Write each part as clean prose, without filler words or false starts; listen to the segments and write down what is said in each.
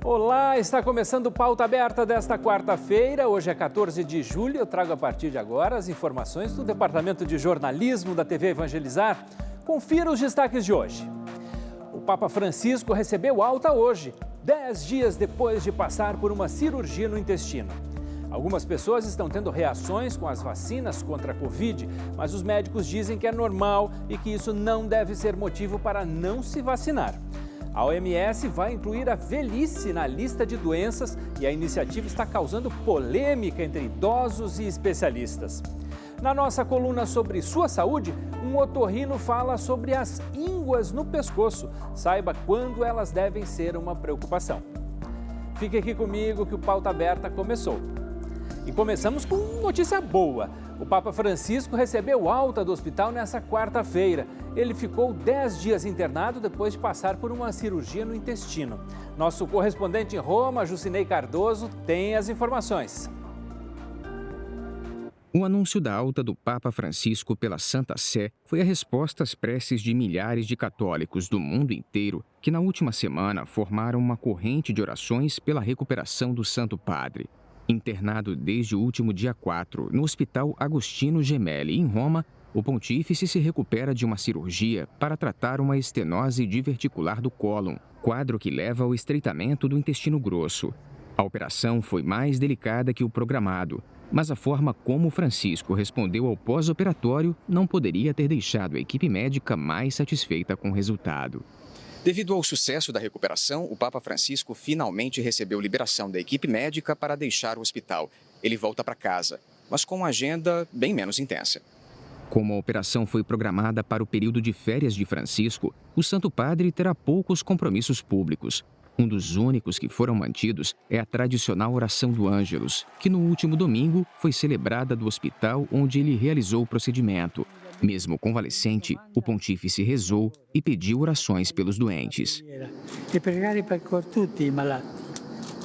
Olá, está começando o Pauta Aberta desta quarta-feira. Hoje é 14 de julho. Eu trago a partir de agora as informações do Departamento de Jornalismo da TV Evangelizar. Confira os destaques de hoje. O Papa Francisco recebeu alta hoje, 10 dias depois de passar por uma cirurgia no intestino. Algumas pessoas estão tendo reações com as vacinas contra a Covid, mas os médicos dizem que é normal e que isso não deve ser motivo para não se vacinar. A OMS vai incluir a velhice na lista de doenças e a iniciativa está causando polêmica entre idosos e especialistas. Na nossa coluna sobre sua saúde, um otorrino fala sobre as ínguas no pescoço. Saiba quando elas devem ser uma preocupação. Fique aqui comigo que o Pauta Aberta começou. E começamos com notícia boa. O Papa Francisco recebeu alta do hospital nessa quarta-feira. Ele ficou 10 dias internado depois de passar por uma cirurgia no intestino. Nosso correspondente em Roma, Jucinei Cardoso, tem as informações. O anúncio da alta do Papa Francisco pela Santa Sé foi a resposta às preces de milhares de católicos do mundo inteiro que na última semana formaram uma corrente de orações pela recuperação do Santo Padre. Internado desde o último dia 4 no Hospital Agostino Gemelli, em Roma, o pontífice se recupera de uma cirurgia para tratar uma estenose diverticular do cólon, quadro que leva ao estreitamento do intestino grosso. A operação foi mais delicada que o programado, mas a forma como Francisco respondeu ao pós-operatório não poderia ter deixado a equipe médica mais satisfeita com o resultado. Devido ao sucesso da recuperação, o Papa Francisco finalmente recebeu liberação da equipe médica para deixar o hospital. Ele volta para casa, mas com uma agenda bem menos intensa. Como a operação foi programada para o período de férias de Francisco, o Santo Padre terá poucos compromissos públicos. Um dos únicos que foram mantidos é a tradicional oração do Ângelus, que no último domingo foi celebrada do hospital onde ele realizou o procedimento. Mesmo convalescente, o pontífice rezou e pediu orações pelos doentes.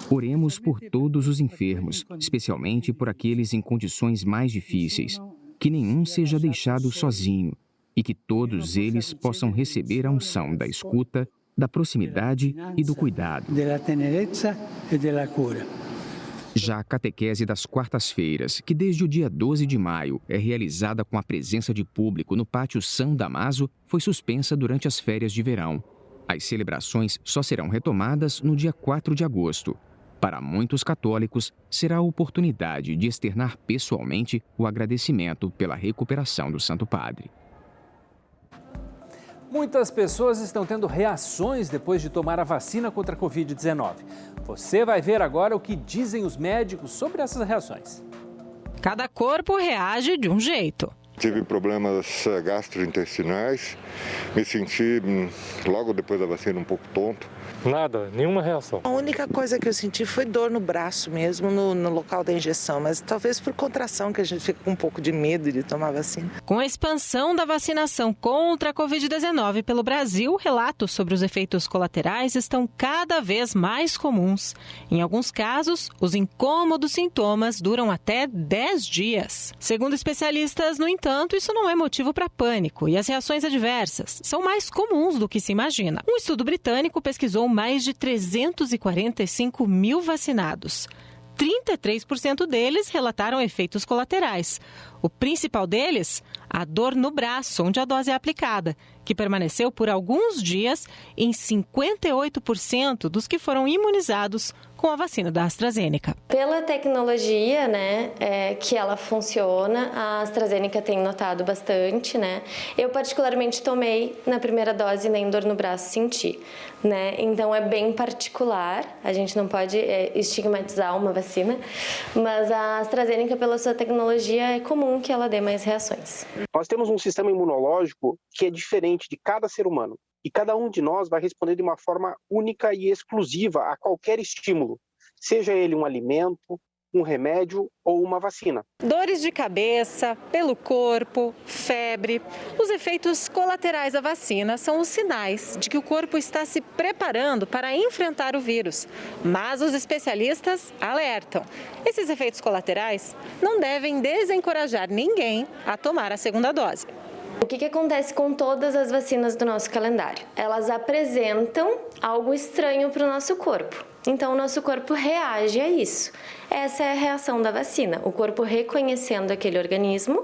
Oremos por todos os enfermos, especialmente por aqueles em condições mais difíceis. Que nenhum seja deixado sozinho e que todos eles possam receber a unção da escuta, da proximidade e do cuidado. Já a catequese das quartas-feiras, que desde o dia 12 de maio é realizada com a presença de público no Pátio São Damaso, foi suspensa durante as férias de verão. As celebrações só serão retomadas no dia 4 de agosto. Para muitos católicos, será a oportunidade de externar pessoalmente o agradecimento pela recuperação do Santo Padre. Muitas pessoas estão tendo reações depois de tomar a vacina contra a Covid-19. Você vai ver agora o que dizem os médicos sobre essas reações. Cada corpo reage de um jeito. Tive problemas gastrointestinais, me senti logo depois da vacina um pouco tonto. Nada, nenhuma reação. A única coisa que eu senti foi dor no braço mesmo, no local da injeção, mas talvez por contração, que a gente fica com um pouco de medo de tomar vacina. Com a expansão da vacinação contra a Covid-19 pelo Brasil, relatos sobre os efeitos colaterais estão cada vez mais comuns. Em alguns casos, os incômodos sintomas duram até 10 dias. Segundo especialistas, no entanto, isso não é motivo para pânico e as reações adversas são mais comuns do que se imagina. Um estudo britânico pesquisou mais de 345 mil vacinados. 33% deles relataram efeitos colaterais. O principal deles, a dor no braço, onde a dose é aplicada, que permaneceu por alguns dias em 58% dos que foram imunizados com a vacina da AstraZeneca. Pela tecnologia, que ela funciona, a AstraZeneca tem notado bastante, Eu particularmente tomei na primeira dose, nem dor no braço senti, Então é bem particular, a gente não pode estigmatizar uma vacina, mas a AstraZeneca, pela sua tecnologia, é comum que ela dê mais reações. Nós temos um sistema imunológico que é diferente de cada ser humano. E cada um de nós vai responder de uma forma única e exclusiva a qualquer estímulo, seja ele um alimento, um remédio ou uma vacina. Dores de cabeça, pelo corpo, febre. Os efeitos colaterais da vacina são os sinais de que o corpo está se preparando para enfrentar o vírus. Mas os especialistas alertam. Esses efeitos colaterais não devem desencorajar ninguém a tomar a segunda dose. O que acontece com todas as vacinas do nosso calendário? Elas apresentam algo estranho para o nosso corpo. Então, o nosso corpo reage a isso. Essa é a reação da vacina, o corpo reconhecendo aquele organismo,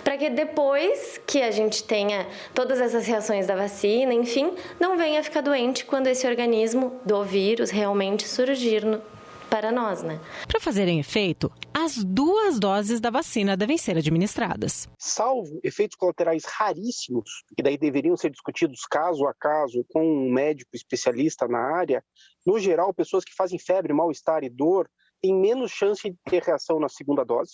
para que depois que a gente tenha todas essas reações da vacina, enfim, não venha ficar doente quando esse organismo do vírus realmente surgir para nós, né? Para fazerem efeito, as 2 doses da vacina devem ser administradas. Salvo efeitos colaterais raríssimos, que daí deveriam ser discutidos caso a caso com um médico especialista na área, no geral, pessoas que fazem febre, mal-estar e dor têm menos chance de ter reação na segunda dose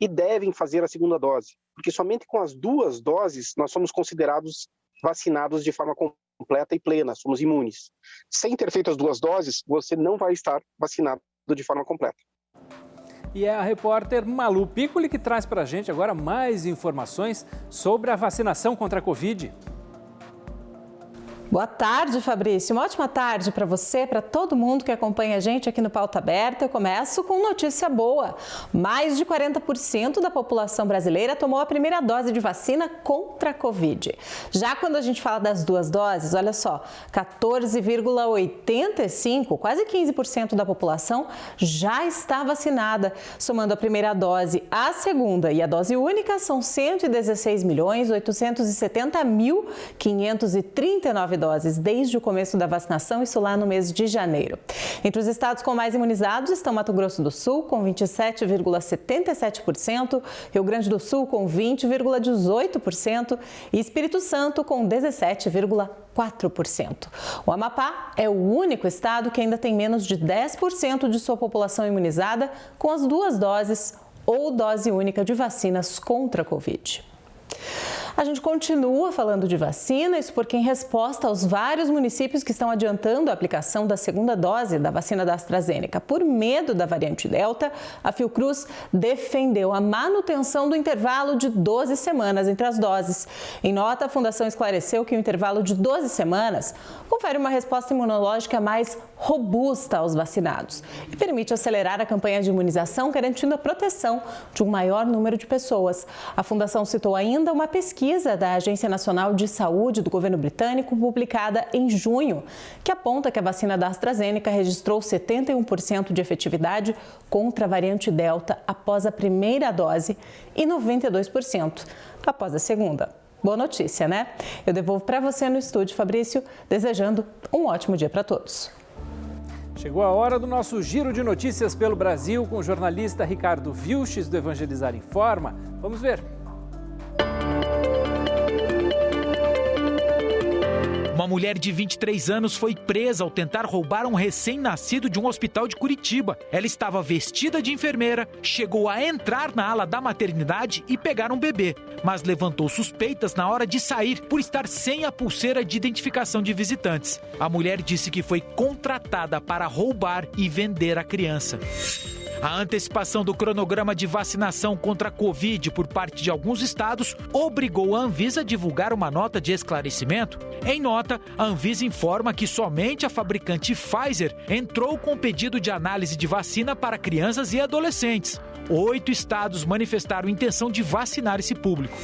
e devem fazer a segunda dose, porque somente com as 2 doses nós somos considerados vacinados de forma completa e plena, somos imunes. Sem ter feito as 2 doses, você não vai estar vacinado de forma completa. E é a repórter Malu Piccoli que traz para a gente agora mais informações sobre a vacinação contra a Covid. Boa tarde, Fabrício. Uma ótima tarde para você, para todo mundo que acompanha a gente aqui no Pauta Aberta. Eu começo com notícia boa. Mais de 40% da população brasileira tomou a primeira dose de vacina contra a Covid. Já quando a gente fala das 2 doses, olha só, 14,85%, quase 15% da população já está vacinada. Somando a primeira dose, a segunda e a dose única, são 116.870.539 doses desde o começo da vacinação, isso lá no mês de janeiro. Entre os estados com mais imunizados estão Mato Grosso do Sul, com 27,77%, Rio Grande do Sul, com 20,18% e Espírito Santo, com 17,4%. O Amapá é o único estado que ainda tem menos de 10% de sua população imunizada com as 2 doses ou dose única de vacinas contra a Covid. A gente continua falando de vacina, isso porque em resposta aos vários municípios que estão adiantando a aplicação da segunda dose da vacina da AstraZeneca por medo da variante Delta, a Fiocruz defendeu a manutenção do intervalo de 12 semanas entre as doses. Em nota, a Fundação esclareceu que o intervalo de 12 semanas confere uma resposta imunológica mais robusta aos vacinados e permite acelerar a campanha de imunização, garantindo a proteção de um maior número de pessoas. A Fundação citou ainda uma pesquisa da Agência Nacional de Saúde do governo britânico, publicada em junho, que aponta que a vacina da AstraZeneca registrou 71% de efetividade contra a variante Delta após a primeira dose e 92% após a segunda. Boa notícia, né? Eu devolvo para você no estúdio, Fabrício, desejando um ótimo dia para todos. Chegou a hora do nosso giro de notícias pelo Brasil com o jornalista Ricardo Vilches do Evangelizar Informa. Vamos ver. Uma mulher de 23 anos foi presa ao tentar roubar um recém-nascido de um hospital de Curitiba. Ela estava vestida de enfermeira, chegou a entrar na ala da maternidade e pegar um bebê, mas levantou suspeitas na hora de sair por estar sem a pulseira de identificação de visitantes. A mulher disse que foi contratada para roubar e vender a criança. A antecipação do cronograma de vacinação contra a Covid por parte de alguns estados obrigou a Anvisa a divulgar uma nota de esclarecimento. Em nota, a Anvisa informa que somente a fabricante Pfizer entrou com pedido de análise de vacina para crianças e adolescentes. 8 estados manifestaram intenção de vacinar esse público.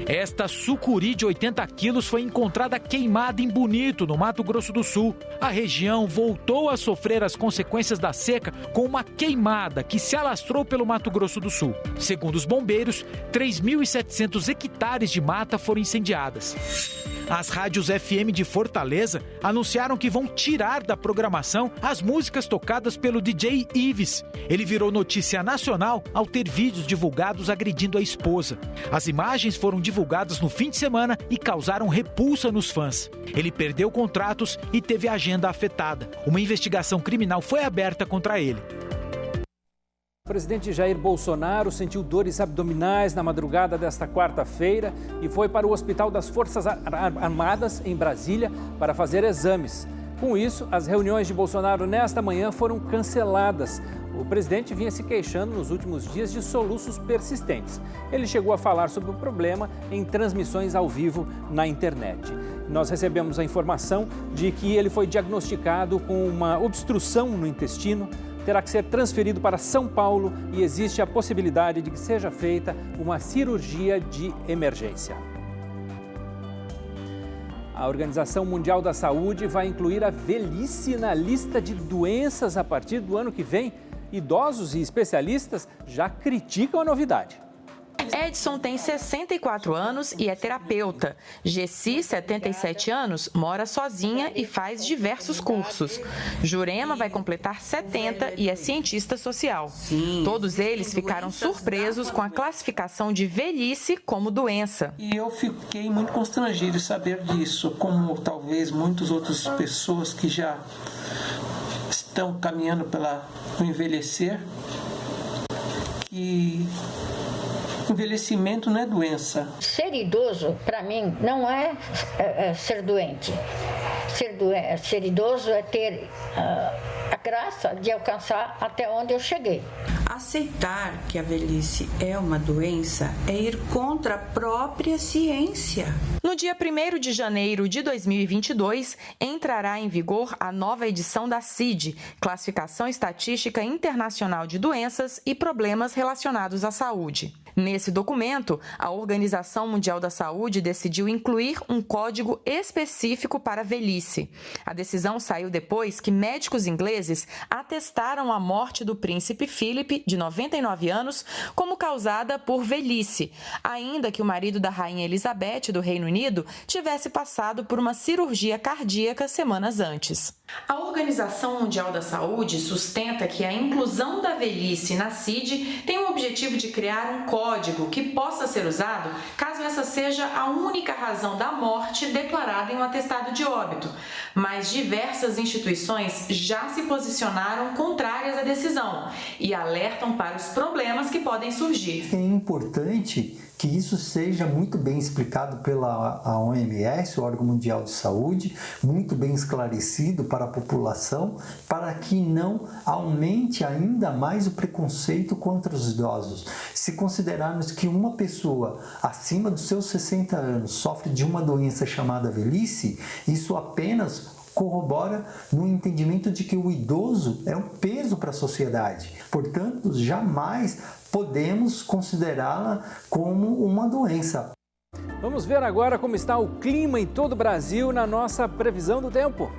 Esta sucuri de 80 quilos foi encontrada queimada em Bonito, no Mato Grosso do Sul. A região voltou a sofrer as consequências da seca com uma queimada que se alastrou pelo Mato Grosso do Sul. Segundo os bombeiros, 3.700 hectares de mata foram incendiadas. As rádios FM de Fortaleza anunciaram que vão tirar da programação as músicas tocadas pelo DJ Ives. Ele virou notícia nacional ao ter vídeos divulgados agredindo a esposa. As imagens foram divulgadas no fim de semana e causaram repulsa nos fãs. Ele perdeu contratos e teve a agenda afetada. Uma investigação criminal foi aberta contra ele. O presidente Jair Bolsonaro sentiu dores abdominais na madrugada desta quarta-feira e foi para o Hospital das Forças Armadas, em Brasília, para fazer exames. Com isso, as reuniões de Bolsonaro nesta manhã foram canceladas. O presidente vinha se queixando nos últimos dias de soluços persistentes. Ele chegou a falar sobre o problema em transmissões ao vivo na internet. Nós recebemos a informação de que ele foi diagnosticado com uma obstrução no intestino, terá que ser transferido para São Paulo e existe a possibilidade de que seja feita uma cirurgia de emergência. A Organização Mundial da Saúde vai incluir a velhice na lista de doenças a partir do ano que vem. Idosos e especialistas já criticam a novidade. Edson tem 64 anos e é terapeuta. Gessi, 77 anos, mora sozinha e faz diversos cursos. Jurema vai completar 70 e é cientista social. Todos eles ficaram surpresos com a classificação de velhice como doença. E eu fiquei muito constrangido em saber disso, como talvez muitas outras pessoas que já estão caminhando pelo envelhecer, que envelhecimento não é doença. Ser idoso, para mim, não é ser doente. Ser idoso é ter a graça de alcançar até onde eu cheguei. Aceitar que a velhice é uma doença é ir contra a própria ciência. No dia 1º de janeiro de 2022, entrará em vigor a nova edição da CID, Classificação Estatística Internacional de Doenças e Problemas Relacionados à Saúde. Nesse documento, a Organização Mundial da Saúde decidiu incluir um código específico para a velhice. A decisão saiu depois que médicos ingleses atestaram a morte do príncipe Philip, de 99 anos, como causada por velhice, ainda que o marido da rainha Elizabeth, do Reino Unido, tivesse passado por uma cirurgia cardíaca semanas antes. A Organização Mundial da Saúde sustenta que a inclusão da velhice na CID tem o objetivo de criar um código que possa ser usado caso essa seja a única razão da morte declarada em um atestado de óbito. Mas diversas instituições já se posicionaram contrárias à decisão e alertam para os problemas que podem surgir. É importante que isso seja muito bem explicado pela OMS, o Órgão Mundial de Saúde, muito bem esclarecido para a população, para que não aumente ainda mais o preconceito contra os idosos. Se considerarmos que uma pessoa acima dos seus 60 anos sofre de uma doença chamada velhice, isso apenas corrobora no entendimento de que o idoso é um peso para a sociedade. Portanto, jamais podemos considerá-la como uma doença. Vamos ver agora como está o clima em todo o Brasil na nossa previsão do tempo.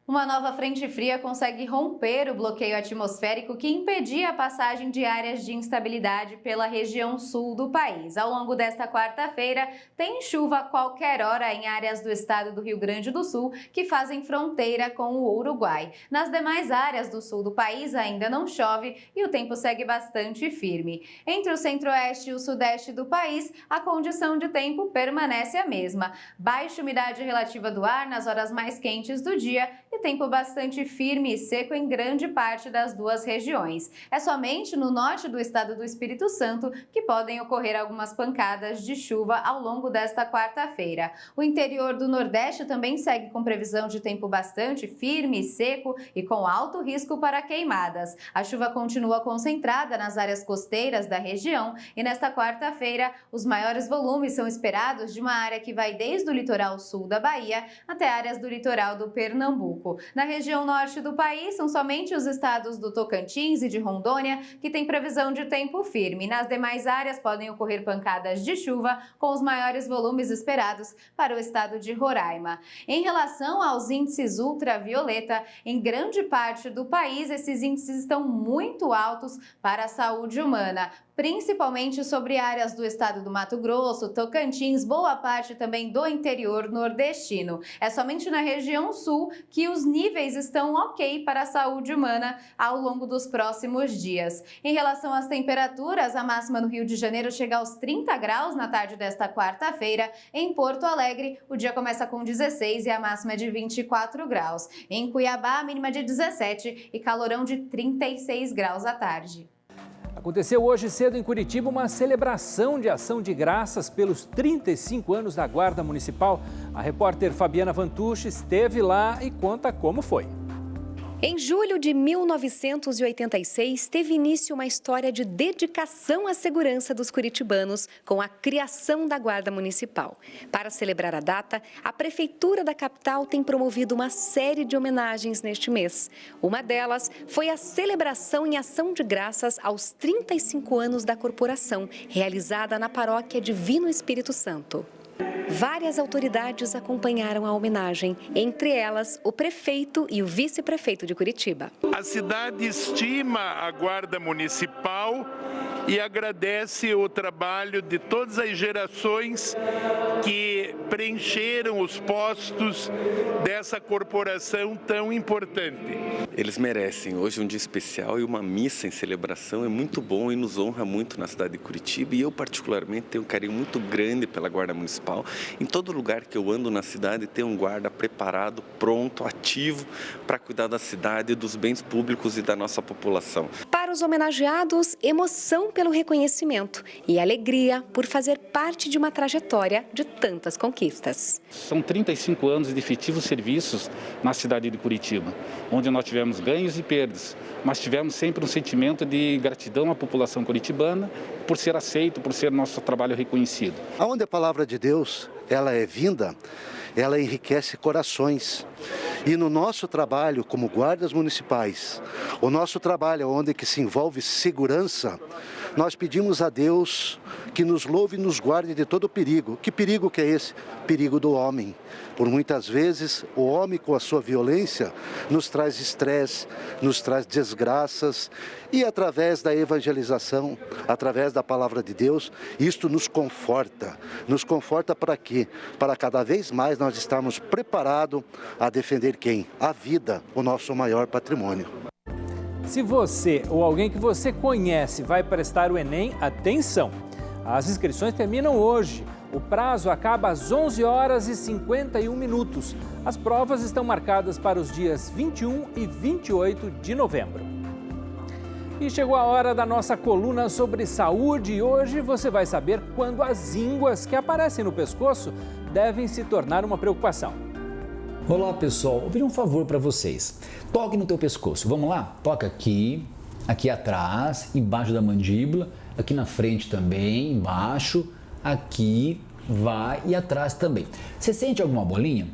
Uma nova frente fria consegue romper o bloqueio atmosférico que impedia a passagem de áreas de instabilidade pela região sul do país. Ao longo desta quarta-feira, tem chuva a qualquer hora em áreas do estado do Rio Grande do Sul que fazem fronteira com o Uruguai. Nas demais áreas do sul do país ainda não chove e o tempo segue bastante firme. Entre o centro-oeste e o sudeste do país, a condição de tempo permanece a mesma. Baixa umidade relativa do ar nas horas mais quentes do dia e tempo bastante firme e seco em grande parte das duas regiões. É somente no norte do estado do Espírito Santo que podem ocorrer algumas pancadas de chuva ao longo desta quarta-feira. O interior do Nordeste também segue com previsão de tempo bastante firme e seco e com alto risco para queimadas. A chuva continua concentrada nas áreas costeiras da região e nesta quarta-feira os maiores volumes são esperados de uma área que vai desde o litoral sul da Bahia até áreas do litoral do Pernambuco. Na região norte do país, são somente os estados do Tocantins e de Rondônia que têm previsão de tempo firme. Nas demais áreas podem ocorrer pancadas de chuva, com os maiores volumes esperados para o estado de Roraima. Em relação aos índices ultravioleta, em grande parte do país, esses índices estão muito altos para a saúde humana, principalmente sobre áreas do estado do Mato Grosso, Tocantins, boa parte também do interior nordestino. É somente na região sul que os níveis estão ok para a saúde humana ao longo dos próximos dias. Em relação às temperaturas, a máxima no Rio de Janeiro chega aos 30 graus na tarde desta quarta-feira. Em Porto Alegre, o dia começa com 16 e a máxima é de 24 graus. Em Cuiabá, a mínima de 17 e calorão de 36 graus à tarde. Aconteceu hoje cedo em Curitiba uma celebração de ação de graças pelos 35 anos da Guarda Municipal. A repórter Fabiana Vantucci esteve lá e conta como foi. Em julho de 1986, teve início uma história de dedicação à segurança dos curitibanos com a criação da Guarda Municipal. Para celebrar a data, a Prefeitura da capital tem promovido uma série de homenagens neste mês. Uma delas foi a celebração em ação de graças aos 35 anos da corporação, realizada na paróquia Divino Espírito Santo. Várias autoridades acompanharam a homenagem, entre elas o prefeito e o vice-prefeito de Curitiba. A cidade estima a Guarda Municipal e agradece o trabalho de todas as gerações que preencheram os postos dessa corporação tão importante. Eles merecem. Hoje é um dia especial e uma missa em celebração é muito bom e nos honra muito na cidade de Curitiba. E eu, particularmente, tenho um carinho muito grande pela Guarda Municipal. Em todo lugar que eu ando na cidade, tem um guarda preparado, pronto, ativo para cuidar da cidade, dos bens públicos e da nossa população. Para os homenageados, emoção pelo reconhecimento e alegria por fazer parte de uma trajetória de tantas conquistas. São 35 anos de efetivos serviços na cidade de Curitiba, onde nós tivemos ganhos e perdas, mas tivemos sempre um sentimento de gratidão à população curitibana por ser aceito, por ser nosso trabalho reconhecido. Onde a palavra de Deus ela é vinda, ela enriquece corações. E no nosso trabalho como guardas municipais, o nosso trabalho onde que se envolve segurança, nós pedimos a Deus que nos louve e nos guarde de todo perigo. Que perigo que é esse? Perigo do homem. Por muitas vezes, o homem com a sua violência nos traz estresse, nos traz desgraças e através da evangelização, através da palavra de Deus, isto nos conforta. Nos conforta para quê? Para cada vez mais nós estarmos preparados a defender quem? A vida, o nosso maior patrimônio. Se você ou alguém que você conhece vai prestar o Enem, atenção! As inscrições terminam hoje. O prazo acaba às 11 horas e 51 minutos. As provas estão marcadas para os dias 21 e 28 de novembro. E chegou a hora da nossa coluna sobre saúde e hoje você vai saber quando as ínguas que aparecem no pescoço devem se tornar uma preocupação. Olá pessoal, vou pedir um favor para vocês. Toque no teu pescoço, vamos lá? Toca aqui, aqui atrás, embaixo da mandíbula, aqui na frente também, embaixo, aqui, vai e atrás também. Você sente alguma bolinha?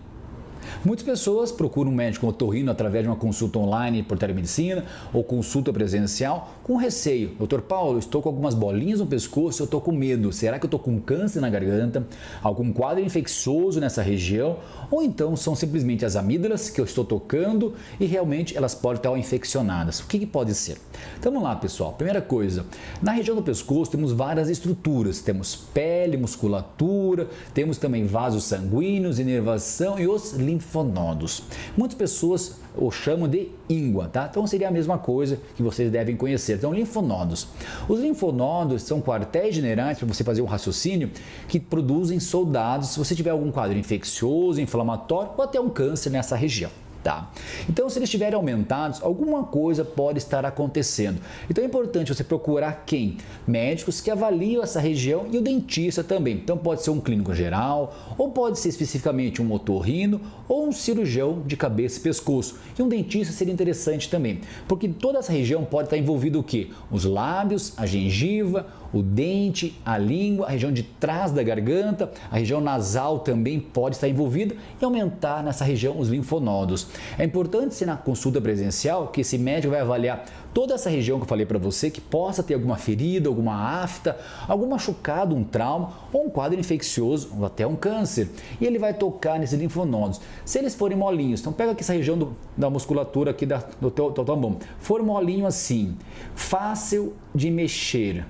Muitas pessoas procuram um médico otorrino através de uma consulta online por telemedicina ou consulta presencial com receio. Doutor Paulo, eu estou com algumas bolinhas no pescoço, eu estou com medo. Será que eu estou com câncer na garganta? Algum quadro infeccioso nessa região? Ou então são simplesmente as amígdalas que eu estou tocando e realmente elas podem estar infeccionadas. O que pode ser? Então vamos lá, pessoal. Primeira coisa, na região do pescoço temos várias estruturas. Temos pele, musculatura, temos também vasos sanguíneos, inervação e os linfonodos. Muitas pessoas o chamam de íngua, tá? Então seria a mesma coisa que vocês devem conhecer. Então, linfonodos. Os linfonodos são quartéis generais, para você fazer um raciocínio, que produzem soldados se você tiver algum quadro infeccioso, inflamatório ou até um câncer nessa região. Tá? Então, se eles estiverem aumentados, alguma coisa pode estar acontecendo. Então, é importante você procurar quem? Médicos que avaliam essa região e o dentista também. Então, pode ser um clínico geral, ou pode ser especificamente um otorrino, ou um cirurgião de cabeça e pescoço. E um dentista seria interessante também, porque toda essa região pode estar envolvida o quê? Os lábios, a gengiva, o dente, a língua, a região de trás da garganta, a região nasal também pode estar envolvida e aumentar nessa região os linfonodos. É importante ser na consulta presencial que esse médico vai avaliar toda essa região que eu falei para você, que possa ter alguma ferida, alguma afta, algum machucado, um trauma ou um quadro infeccioso ou até um câncer. E ele vai tocar nesses linfonodos. Se eles forem molinhos, então pega aqui essa região da musculatura aqui do teu mão. For molinho assim, fácil de mexer,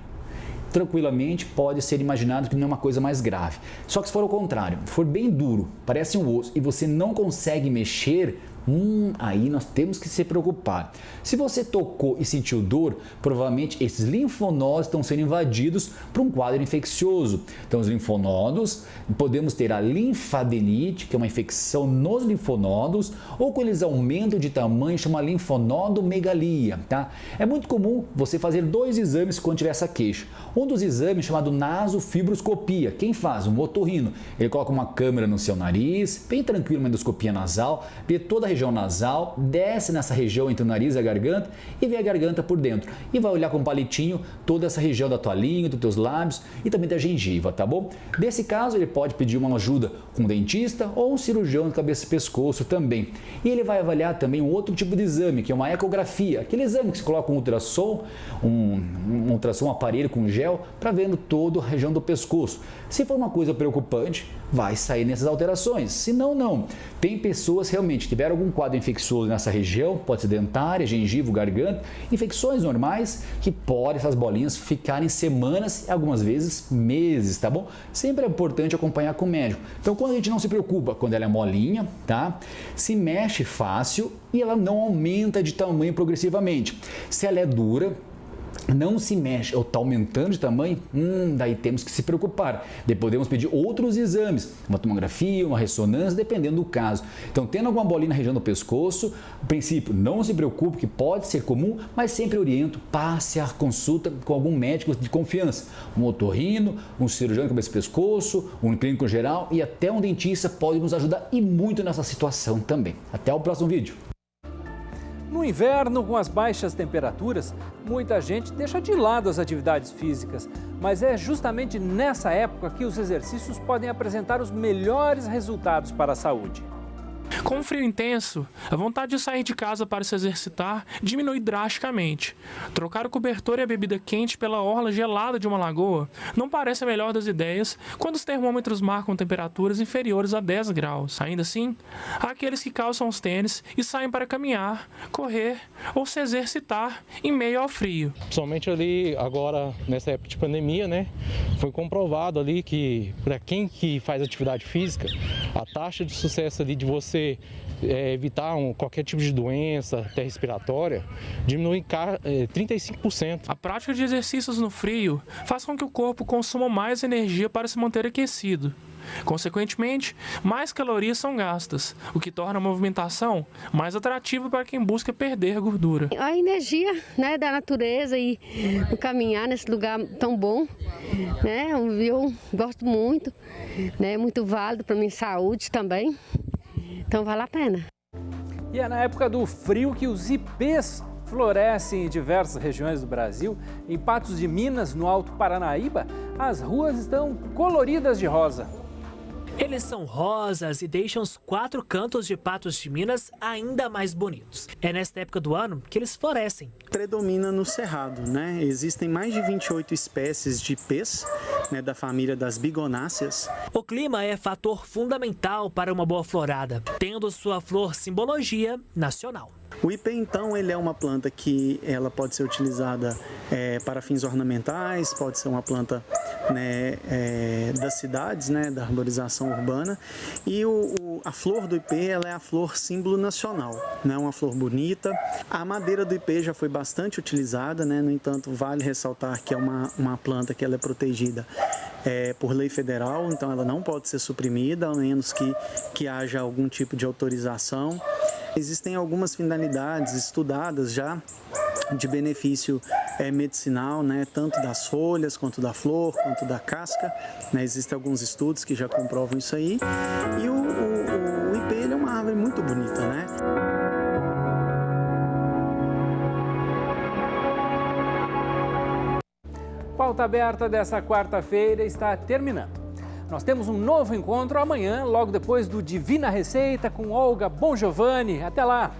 tranquilamente pode ser imaginado que não é uma coisa mais grave. Só que se for o contrário, for bem duro, parece um osso e você não consegue mexer, aí nós temos que se preocupar. Se você tocou e sentiu dor, provavelmente esses linfonodos estão sendo invadidos por um quadro infeccioso. Então, os linfonodos, podemos ter a linfadenite, que é uma infecção nos linfonodos, ou quando eles aumentam de tamanho, chama linfonodomegalia, tá? É muito comum você fazer 2 exames quando tiver essa queixa. Um dos exames chamado nasofibroscopia. Quem faz? Um otorrino. Ele coloca uma câmera no seu nariz, bem tranquilo, uma endoscopia nasal, vê toda a região nasal, desce nessa região entre o nariz e a garganta e vê a garganta por dentro. E vai olhar com um palitinho toda essa região da tua língua, dos teus lábios e também da gengiva, tá bom? Nesse caso, ele pode pedir uma ajuda com um dentista ou um cirurgião de cabeça e pescoço também. E ele vai avaliar também um outro tipo de exame, que é uma ecografia, aquele exame que se coloca um ultrassom, um aparelho com gel, para vendo toda a região do pescoço. Se for uma coisa preocupante, vai sair nessas alterações, se não, não. Tem pessoas realmente que tiveram algum quadro infeccioso nessa região, pode ser dentária, gengiva, garganta, infecções normais que podem essas bolinhas ficarem semanas e algumas vezes meses, tá bom? Sempre é importante acompanhar com o médico. Então, quando a gente não se preocupa, quando ela é molinha, tá? Se mexe fácil e ela não aumenta de tamanho progressivamente. Se ela é dura, não se mexe ou está aumentando de tamanho, daí temos que se preocupar. Daí podemos pedir outros exames, uma tomografia, uma ressonância, dependendo do caso. Então, tendo alguma bolinha na região do pescoço, a princípio, não se preocupe, que pode ser comum, mas sempre oriento, passe a consulta com algum médico de confiança. Um otorrino, um cirurgião de cabeça e pescoço, um clínico geral e até um dentista pode nos ajudar e muito nessa situação também. Até o próximo vídeo. No inverno, com as baixas temperaturas, muita gente deixa de lado as atividades físicas, mas é justamente nessa época que os exercícios podem apresentar os melhores resultados para a saúde. Com o frio intenso, a vontade de sair de casa para se exercitar diminui drasticamente. Trocar o cobertor e a bebida quente pela orla gelada de uma lagoa não parece a melhor das ideias quando os termômetros marcam temperaturas inferiores a 10 graus. Ainda assim, há aqueles que calçam os tênis e saem para caminhar, correr ou se exercitar em meio ao frio. Somente ali agora, nessa época de pandemia, né, foi comprovado ali que para quem que faz atividade física, a taxa de sucesso ali de você evitar qualquer tipo de doença até respiratória, diminui 35%. A prática de exercícios no frio faz com que o corpo consuma mais energia para se manter aquecido. Consequentemente, mais calorias são gastas, o que torna a movimentação mais atrativa para quem busca perder gordura. A energia, né, da natureza e caminhar nesse lugar tão bom, né, eu gosto muito, né, muito válido para minha saúde também. Então vale a pena. E é na época do frio que os ipês florescem em diversas regiões do Brasil. Em Patos de Minas, no Alto Paranaíba, as ruas estão coloridas de rosa. Eles são rosas e deixam os 4 cantos de Patos de Minas ainda mais bonitos. É nesta época do ano que eles florescem. Predomina no cerrado, né? Existem mais de 28 espécies de ipês, né, da família das bigonáceas. O clima é fator fundamental para uma boa florada, tendo sua flor simbologia nacional. O ipê, então, ele é uma planta que ela pode ser utilizada para fins ornamentais, pode ser uma planta, né, das cidades, né, da arborização urbana. E a flor do ipê, ela é a flor símbolo nacional, né, uma flor bonita. A madeira do ipê já foi bastante utilizada, né, no entanto, vale ressaltar que é uma planta que ela é protegida por lei federal, então ela não pode ser suprimida, a menos que haja algum tipo de autorização. Existem algumas finalidades estudadas já de benefício medicinal, né, tanto das folhas, quanto da flor, quanto da casca. Né, existem alguns estudos que já comprovam isso aí. E o ipê, ele é uma árvore muito bonita, né? Pauta Aberta dessa quarta-feira está terminando. Nós temos um novo encontro amanhã, logo depois do Divina Receita com Olga Bongiovanni. Até lá!